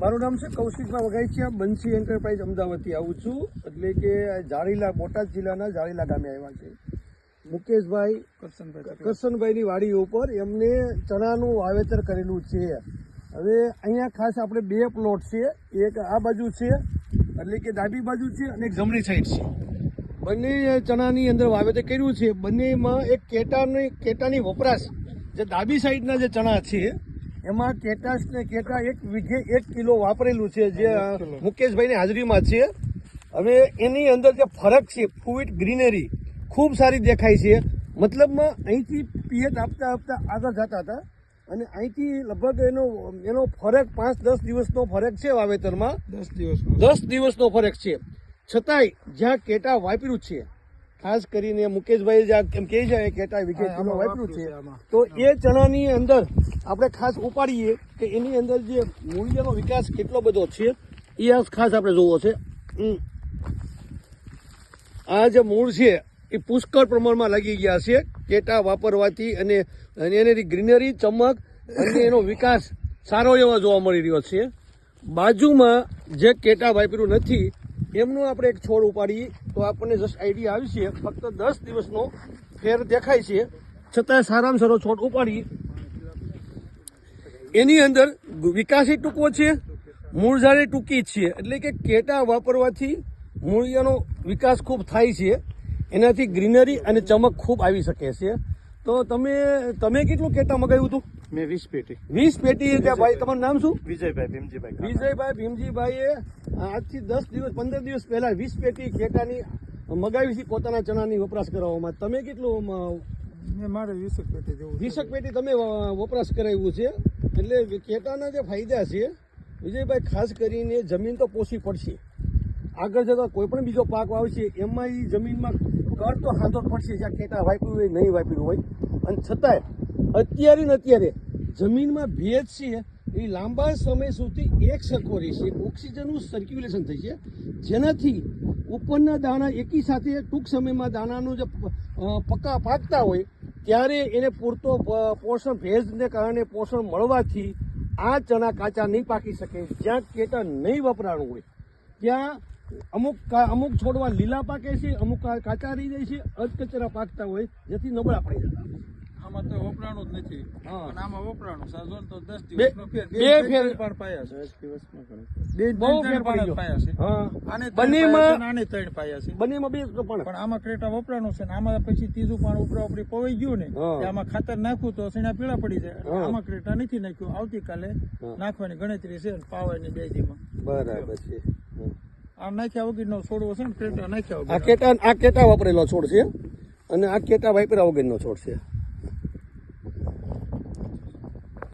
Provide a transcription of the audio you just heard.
મારું નામ છે કૌશિકભાઈ વઘાસિયા, બંસી એન્ટરપ્રાઇઝ અમદાવાદથી આવું છું. એટલે કે જાળીલા, બોટાદ જિલ્લાના જાળીલા ગામે આવ્યા છે મુકેશભાઈ કરશનભાઈની વાડી ઉપર. એમને ચણાનું વાવેતર કરેલું છે. હવે અહીંયા ખાસ આપણે બે પ્લોટ છે, એક આ બાજુ છે એટલે કે ડાબી બાજુ છે અને એક જમણી સાઈડ છે. બંને ચણાની અંદર વાવેતર કર્યું છે. બંનેમાં એક કેટાની વપરાશ, જે ડાબી સાઈડના જે ચણા છે એમાં કેટા 1 વીઘે 1 કિલો વાપરેલું છે, જે મુકેશભાઈની હાજરીમાં છે. હવે એની અંદર જે ફરક છે, ફ્રુટ ગ્રીનરી ખૂબ સારી દેખાય છે. મતલબમાં અહીંથી પિયત આપતા આગળ જતા હતા અને અહીંથી લગભગ એનો ફરક 5-10 દિવસનો ફરક છે વાવેતરમાં. 10 દિવસનો ફરક છે. છતાંય જ્યાં કેટા વાપર્યું છે, ખાસ કરીને મુકેશભાઈ જ્યાં એમ કહે છે કેટા વીઘે કિલો વાપર્યું છે, તો એ ચણાની અંદર આપણે ખાસ ઉપાડીએ કે એની અંદર જે મૂલ્યનો વિકાસ કેટલો બધો છે એ ખાસ આપણે જોવો છે. આ જે મૂળ છે એ પુષ્કળ પ્રમાણમાં લાગી ગયા છે કેટા વાપરવાથી, અને એની ગ્રીનરી, ચમક અને એનો વિકાસ સારો એવો જોવા મળી રહ્યો છે. બાજુમાં જે કેટા વાપર્યું નથી એમનો આપણે એક છોડ ઉપાડીએ તો આપણને જસ્ટ આઈડિયા આવી છે. ફક્ત 10 દિવસનો ફેર દેખાય છે, છતાં સારામાં સારો છોડ ઉપાડી. એની અંદર વિકાસ ટૂંકો છે, મૂળઝાડી ટૂંકી છે. એટલે કે કેટા વાપરવાથી મૂળિયાનો વિકાસ ખૂબ થાય છે, એનાથી ગ્રીનરી અને ચમક ખૂબ આવી શકે છે. તો તમે કેટલું કેટા મગાવ્યું હતું? મેં 20 પેટી. 20 પેટી. ભાઈ તમારું નામ શું? વિજયભાઈ ભીમજીભાઈ. વિજયભાઈ ભીમજીભાઈએ આજથી 10-15 દિવસ પહેલા 20 પેટી કેટાની મગાવી છે પોતાના ચણાની વપરાશ કરવામાં. તમે કેટલું? મારે 20 પેટી જેવું. 20 પેટી તમે વપરાશ કરાવ્યું છે. એટલે કેટાના જે ફાયદા છે વિજયભાઈ, ખાસ કરીને જમીન તો પોષી પડશે. આગળ જતા કોઈ પણ બીજો પાક વાવશે એમાં એ જમીનમાં કર તો ખાંધો પડશે, જ્યાં કેટા વાપર્યું હોય નહીં વાપર્યું હોય. અને છતાંય અત્યારે જમીનમાં ભેજ છે એ લાંબા સમય સુધી એક સરખો રહેશે, ઓક્સિજનનું સર્ક્યુલેશન થશે, જેનાથી ઉપરના દાણા એકી સાથે ટૂંક સમયમાં દાણાનું જે પાકતા હોય ત્યારે એને પૂરતો પોષણ, ભેજને કારણે પોષણ મળવાથી આ ચણા કાચા નહીં પાકી શકે. જ્યાં કેટા નહીં વપરાણું હોય ત્યાં અમુક છોડવા લીલા પાકે છે, અમુક કાચા રહી જાય છે, અધકચરા પાકતા હોય, જેથી નબળા પડી જતા. આમાં તો વપરાણું જ નથી. અને આમાં વપરાણું સાજો તો 10 બે ફેર પણ પાયા છે. 10 દિવસમાં બહુ ફેર પડી ગયો. પાયા છે. આને બંનેમાં 3 પાયા છે. બંનેમાં 2 પણ આમાં ક્રેટા વપરાણું છે ને આમાં પછી ત્રીજું પાણ ઉપરી પવાઈ ગયું ને, આમાં ખાતર નાખવું તો સીણા પીળા પડી જાય. આમાં ક્રેટા નથી નાખ્યું. આવતીકાલે નાખવાની ગણતરી છે પાવાની 2 દીમાં. બરાબર છે. આ નાખ્યા વગરનો છોડવો છે ને, ક્રેટા નાખ્યા વગર. આ કેટા વાપરેલો છોડ છે અને આ કેટા વાપર્યા વગરનો છોડ છે.